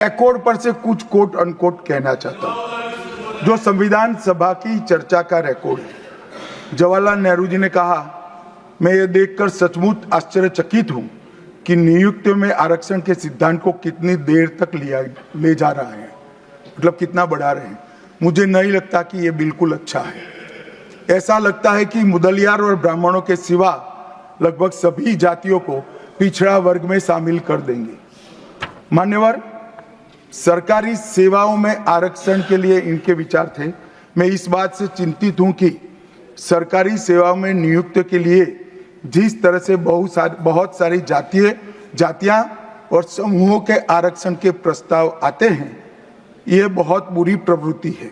Record पर से कुछ कोट अनकोट कहना चाहता हूं, जो संविधान सभा की चर्चा का रिकॉर्ड है। जवाहरलाल नेहरू जी ने कहा, मैं ये देखकर सचमुच आश्चर्यचकित हूं कि नियुक्ति में आरक्षण के सिद्धांत को कितनी देर तक ले जा रहा है, मतलब कितना बढ़ा रहे हैं। मुझे नहीं लगता कि ये बिल्कुल अच्छा है। ऐसा लगता है कि मुदलियार और ब्राह्मणों के सिवा लगभग सभी जातियों को पिछड़ा वर्ग में शामिल कर देंगे। मान्यवर, सरकारी सेवाओं में आरक्षण के लिए इनके विचार थे। मैं इस बात से चिंतित हूं कि सरकारी सेवाओं में नियुक्ति के लिए जिस तरह से बहुत सारी जातियां और समूहों के आरक्षण के प्रस्ताव आते हैं, यह बहुत बुरी प्रवृत्ति है।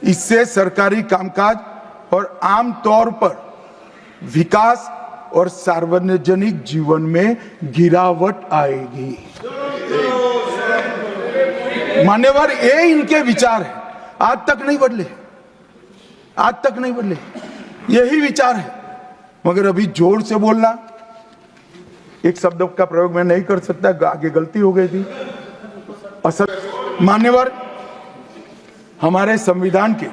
इससे सरकारी कामकाज और आम तौर पर विकास और सार्वजनिक जीवन में गिरावट आएगी। मान्यवर, ये इनके विचार है, आज तक नहीं बदले, आज तक नहीं बदले, यही विचार है। मगर अभी जोर से बोलना, एक शब्द का प्रयोग मैं नहीं कर सकता, आगे गलती हो गई थी। असल मान्यवर, हमारे संविधान के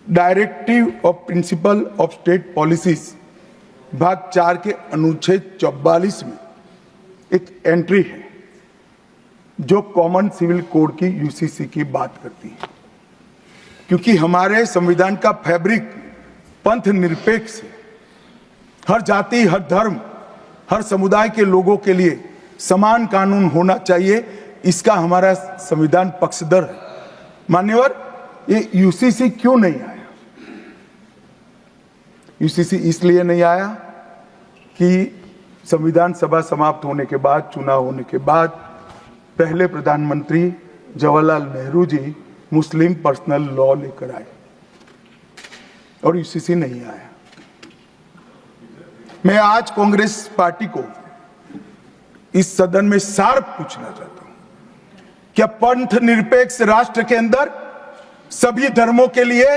directive of principle of state policies भाग 4 के अनुच्छेद 44 में एक एंट्री है जो कॉमन सिविल कोड की यूसीसी की बात करती है। क्योंकि हमारे संविधान का फैब्रिक पंथ निरपेक्ष है, हर जाति, हर धर्म, हर समुदाय के लोगों के लिए समान कानून होना चाहिए, इसका हमारा संविधान पक्षधर है। मान्यवर, ये यूसीसी क्यों नहीं आया? यूसीसी इसलिए नहीं आया कि संविधान सभा समाप्त होने के बाद, चुनाव होने के बाद, पहले प्रधानमंत्री जवाहरलाल नेहरू जी मुस्लिम पर्सनल लॉ लेकर आए और यूसीसी नहीं आया। मैं आज कांग्रेस पार्टी को इस सदन में सार्थ पूछना चाहता हूं, क्या पंथ निरपेक्ष राष्ट्र के अंदर सभी धर्मों के लिए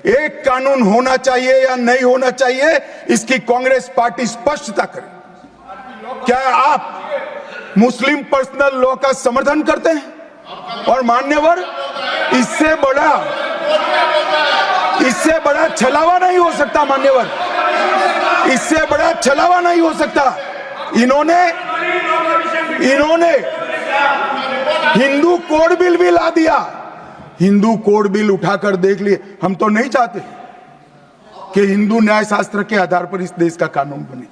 एक कानून होना चाहिए या नहीं होना चाहिए? इसकी कांग्रेस पार्टी स्पष्टता करे। क्या आप मुस्लिम पर्सनल लॉ का समर्थन करते हैं? और मान्यवर, इससे बड़ा छलावा नहीं हो सकता। मान्यवर, इससे बड़ा छलावा नहीं हो सकता। इन्होंने हिंदू कोड बिल भी ला दिया। हिंदू कोड बिल उठाकर देख लिए। हम तो नहीं चाहते कि हिंदू न्याय शास्त्र के आधार पर इस देश का कानून बने।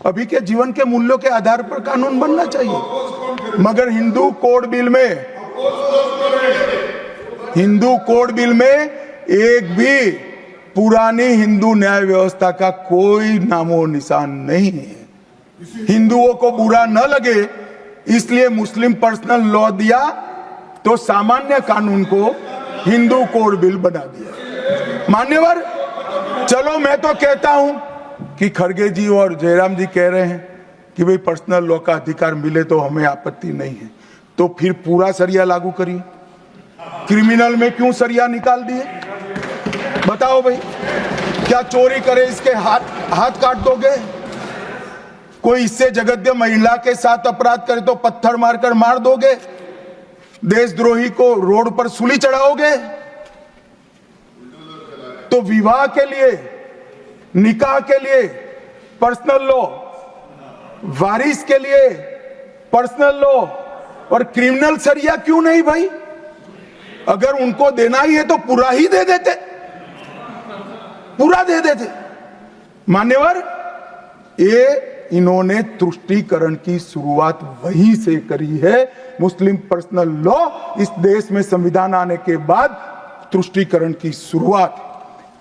अभी के जीवन के मूल्यों के आधार पर कानून बनना चाहिए। मगर हिंदू कोड बिल में एक भी पुरानी हिंदू न्याय व्यवस्था का कोई नामो निशान नहीं है। हिंदुओं को बुरा न लगे इसलिए मुस्लिम पर्सनल लॉ दिया, तो सामान्य कानून को हिंदू कोड बिल बना दिया। मान्यवर, चलो मैं तो कहता हूं कि खड़गे जी और जयराम जी कह रहे हैं कि भाई पर्सनल लॉ का अधिकार मिले तो हमें आपत्ति नहीं है, तो फिर पूरा सरिया लागू करिए। क्रिमिनल में क्यों सरिया निकाल दिए? बताओ भाई, क्या चोरी करे इसके हाथ काट दोगे? कोई इससे जगद्य महिला के साथ अपराध करे तो पत्थर मारकर मार दोगे? देशद्रोही को रोड पर सूली चढ़ाओगे? तो विवाह के लिए, निकाह के लिए पर्सनल लॉ, वारिस के लिए पर्सनल लॉ और क्रिमिनल सरिया क्यों नहीं भाई? अगर उनको देना ही है तो पूरा ही दे देते, पूरा दे देते। मान्यवर, ये इन्होंने तुष्टीकरण की शुरुआत वहीं से करी है। मुस्लिम पर्सनल लॉ इस देश में संविधान आने के बाद तुष्टीकरण की शुरुआत।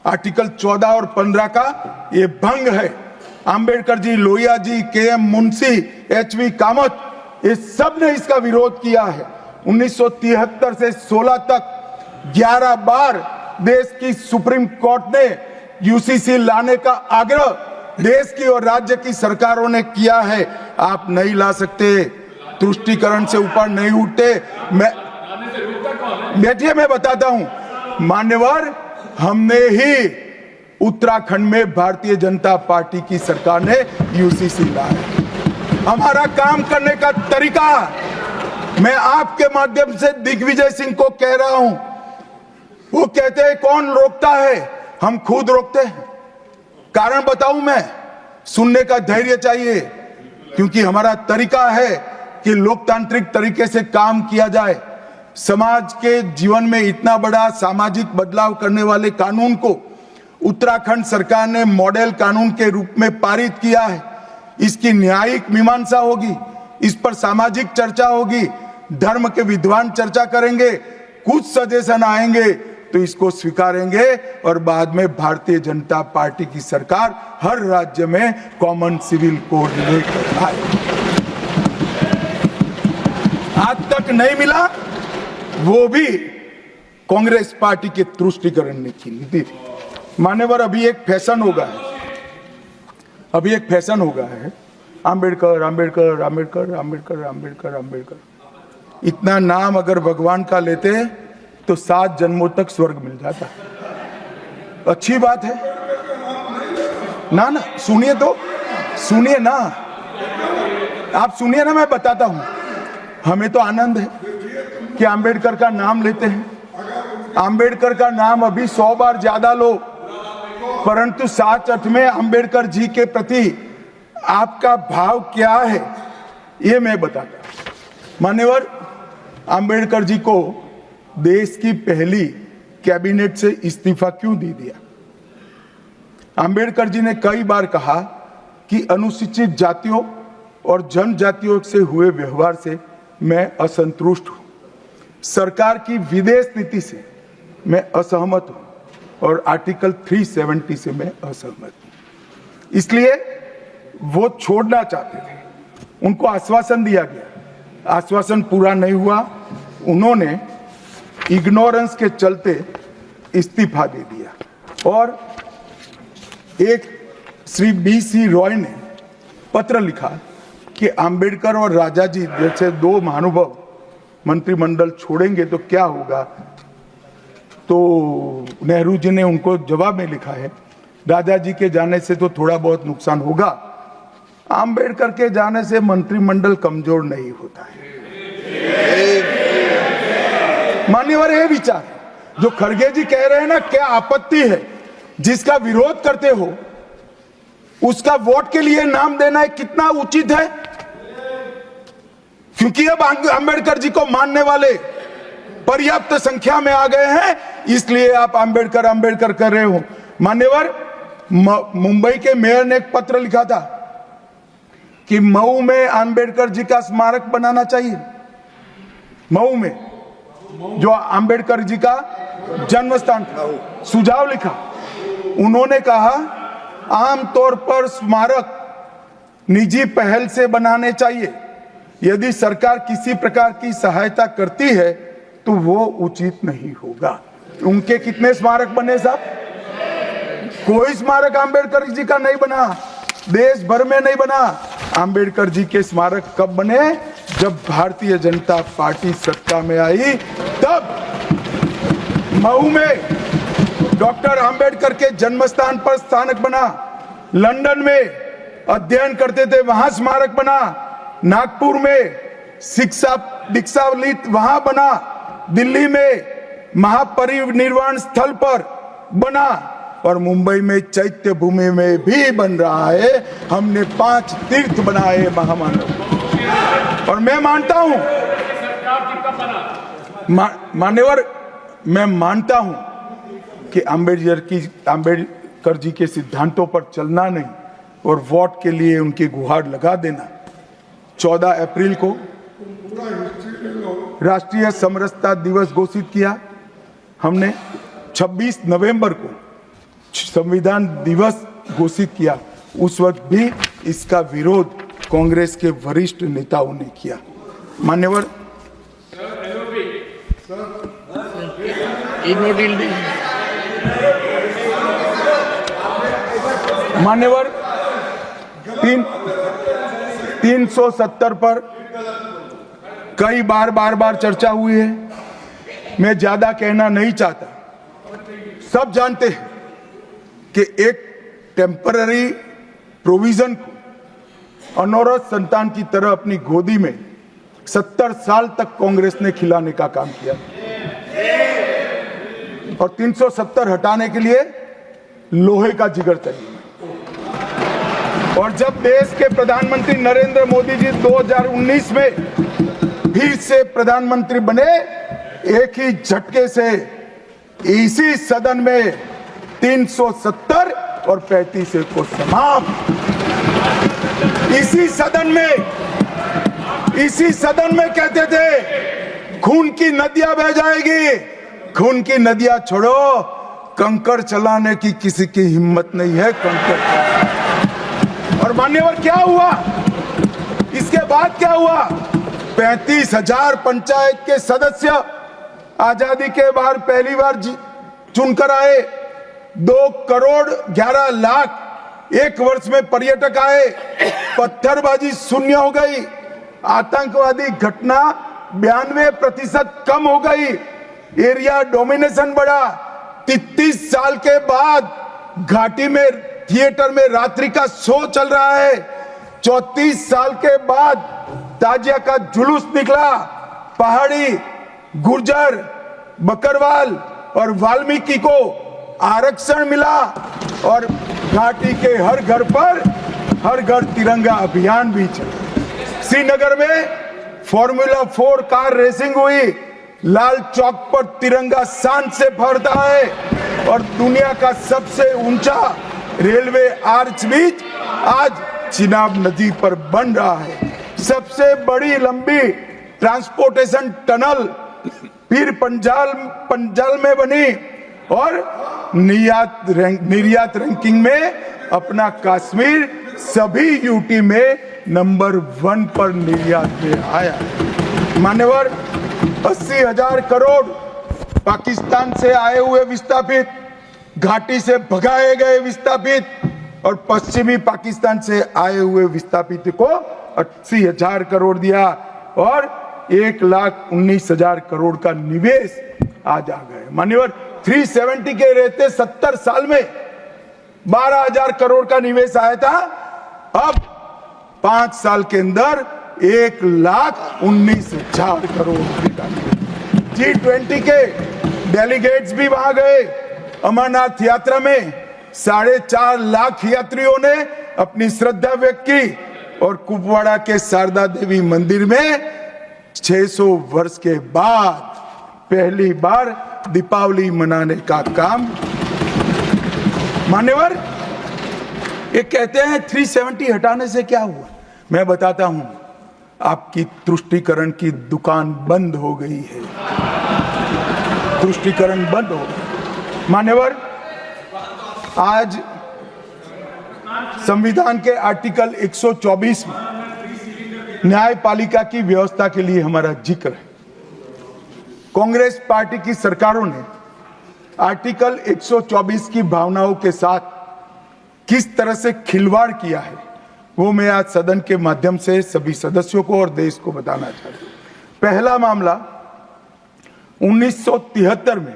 आर्टिकल 14 और 15 का ये भंग है। अंबेडकर जी, लोहिया जी, के.एम. मुंशी, एच.वी. कामत, ये सब ने इसका विरोध किया है। 1973 से 16 तक 11 बार देश की सुप्रीम कोर्ट ने यूसीसी लाने का आग्रह देश की और राज्य की सरकारों ने किया है। आप नहीं ला सकते, तुष्टीकरण से ऊपर नहीं उठते। बैठिए, मैं बताता हूं। मान्यवर, हमने ही उत्तराखंड में भारतीय जनता पार्टी की सरकार ने यूसीसी लाया। हमारा काम करने का तरीका मैं आपके माध्यम से दिग्विजय सिंह को कह रहा हूं, वो कहते हैं कौन रोकता है, हम खुद रोकते हैं। कारण बताऊं मैं, सुनने का धैर्य चाहिए, क्योंकि हमारा तरीका है कि लोकतांत्रिक तरीके से काम किया जाए। समाज के जीवन में इतना बड़ा सामाजिक बदलाव करने वाले कानून को उत्तराखंड सरकार ने मॉडल कानून के रूप में पारित किया है। इसकी न्यायिक मीमांसा होगी, इस पर सामाजिक चर्चा होगी, धर्म के विद्वान चर्चा करेंगे, कुछ सजेशन आएंगे तो इसको स्वीकारेंगे और बाद में भारतीय जनता पार्टी की सरकार हर राज्य में कॉमन सिविल कोड लेकर आए। आज तक नहीं मिला, वो भी कांग्रेस पार्टी के तुष्टीकरण ने की नीति थी। मान्यवर, अभी एक फैशन हो गया है, आंबेडकर आंबेडकर आंबेडकर आंबेडकर आंबेडकर आंबेडकर। इतना नाम अगर भगवान का लेते तो 7 जन्मों तक स्वर्ग मिल जाता। अच्छी बात है ना? सुनिए तो, सुनिए ना, आप सुनिए ना, मैं बताता हूं। हमें तो आनंद है कि आंबेडकर का नाम लेते हैं। आंबेडकर का नाम अभी 100 बार ज्यादा लो, परंतु 7-8 में आंबेडकर जी के प्रति आपका भाव क्या है ये मैं बताता हूं। मान्यवर, आंबेडकर जी को देश की पहली कैबिनेट से इस्तीफा क्यों दे दिया? आंबेडकर जी ने कई बार कहा कि अनुसूचित जातियों और जनजातियों से हुए व्यवहार से मैं असंतुष्ट हूं, सरकार की विदेश नीति से मैं असहमत हूं और आर्टिकल 370 से मैं असहमत हूं। इसलिए वो छोड़ना चाहते थे, उनको आश्वासन दिया गया, आश्वासन पूरा नहीं हुआ, उन्होंने इग्नोरेंस के चलते इस्तीफा दे दिया। और एक श्री BC रॉय ने पत्र लिखा कि आंबेडकर और राजाजी जैसे 2 महानुभाव मंत्रिमंडल छोड़ेंगे तो क्या होगा। तो नेहरू जी ने उनको जवाब में लिखा है, राजाजी के जाने से तो थोड़ा बहुत नुकसान होगा, आंबेडकर के जाने से मंत्रिमंडल कमजोर नहीं होता है। मान्यवर, ये विचार जो खड़गे जी कह रहे हैं ना, क्या आपत्ति है? जिसका विरोध करते हो उसका वोट के लिए नाम देना है, कितना उचित है? क्योंकि अब आंबेडकर जी को मानने वाले पर्याप्त संख्या में आ गए हैं, इसलिए आप आंबेडकर आंबेडकर कर रहे हो। मान्यवर, मुंबई के मेयर ने एक पत्र लिखा था कि मऊ में आंबेडकर जी का स्मारक बनाना चाहिए। मऊ में जो आंबेडकर जी का जन्म स्थान था, सुझाव लिखा। उन्होंने कहा आमतौर पर स्मारक निजी पहल से बनाने चाहिए, यदि सरकार किसी प्रकार की सहायता करती है तो वो उचित नहीं होगा। उनके कितने स्मारक बने साहब? कोई स्मारक आंबेडकर जी का नहीं बना, देश भर में नहीं बना। आंबेडकर जी के स्मारक कब बने? जब भारतीय जनता पार्टी सत्ता में आई, तब मऊ में डॉक्टर आंबेडकर के जन्म स्थान पर स्मारक बना, लंदन में अध्ययन करते थे वहां स्मारक बना, नागपुर में शिक्षा दीक्षावलित वहां बना, दिल्ली में महापरिनिर्वाण स्थल पर बना और मुंबई में चैत्य भूमि में भी बन रहा है। हमने 5 तीर्थ बनाए महामानव। और मैं मानता हूं, मान्यवर, मैं मानता हूं कि आंबेडकर जी के सिद्धांतों पर चलना नहीं और वोट के लिए उनकी गुहार लगा देना। 14 अप्रैल को राष्ट्रीय समरसता दिवस घोषित किया हमने, 26 नवंबर को संविधान दिवस घोषित किया। उस वक्त भी इसका विरोध कांग्रेस के वरिष्ठ नेताओं ने किया। मान्यवर, मान्यवर 370 पर कई बार चर्चा हुई है, मैं ज्यादा कहना नहीं चाहता। सब जानते हैं कि एक टेम्पररी प्रोविजन को अनौरत संतान की तरह अपनी गोदी में 70 साल तक कांग्रेस ने खिलाने का काम किया और 370 हटाने के लिए लोहे का जिगर चाहिए। और जब देश के प्रधानमंत्री नरेंद्र मोदी जी 2019 में फिर से प्रधानमंत्री बने, एक ही झटके से इसी सदन में 370 और 35 को समाप्त। इसी सदन में कहते थे खून की नदियां बह जाएगी, खून की नदियां छोड़ो, कंकड़ चलाने की किसी की हिम्मत नहीं है। कंकड़। और मान्यवर क्या हुआ? इसके बाद क्या हुआ? 35,000 पंचायत के सदस्य आजादी के बाद पहली बार चुनकर आए। 2 करोड़ 11 लाख एक वर्ष में पर्यटक आए। पत्थरबाजी शून्य हो गई। आतंकवादी घटना 92% कम हो गई। एरिया डोमिनेशन बढ़ा। 33 साल के बाद घाटी में थिएटर में रात्रि का शो चल रहा है। 34 साल के बाद ताजिया का जुलूस निकला। पहाड़ी, गुर्जर, बकरवाल और वाल्मीकि को आरक्षण मिला और घाटी के हर घर पर हर घर तिरंगा अभियान भी चला। श्रीनगर में फॉर्मूला 4 कार रेसिंग हुई। लाल चौक पर तिरंगा शान से फहरता है और दुनिया का सबसे ऊंचा रेलवे आर्च ब्रिज आज चिनाब नदी पर बन रहा है। सबसे बड़ी लंबी ट्रांसपोर्टेशन टनल फिर पंजाल में बनी और निर्यात रैंकिंग में अपना कश्मीर सभी यूटी में नंबर 1 पर निर्यात में आया। मान्यवर, 80,000 करोड़ पाकिस्तान से आए हुए विस्थापित, घाटी से भगाए गए विस्थापित और पश्चिमी पाकिस्तान से आए हुए विस्थापित को 80,000 करोड़ दिया और 1,19,000 करोड़ का निवेश आज आ गए। मान्यवर, 370 के रहते 70 साल में 12,000 करोड़ का निवेश आया था। अब 5 साल के अंदर 1,19,000 करोड़ का। G20 के डेलीगेट्स भी वहां गए। अमरनाथ यात्रा में 4.5 लाख यात्रियों ने अपनी श्रद्धा व्यक्त की और कुपवाड़ा के शारदा देवी मंदिर में 600 वर्ष के बाद पहली बार दीपावली मनाने का काम। मान्यवर, ये कहते हैं 370 हटाने से क्या हुआ? मैं बताता हूं, आपकी तुष्टीकरण की दुकान बंद हो गई है। तुष्टीकरण बंद हो गई। मान्यवर, आज संविधान के आर्टिकल 124 में न्यायपालिका की व्यवस्था के लिए हमारा जिक्र है। कांग्रेस पार्टी की सरकारों ने आर्टिकल 124 की भावनाओं के साथ किस तरह से खिलवाड़ किया है, वो मैं आज सदन के माध्यम से सभी सदस्यों को और देश को बताना चाहता हूं। पहला मामला 1973 में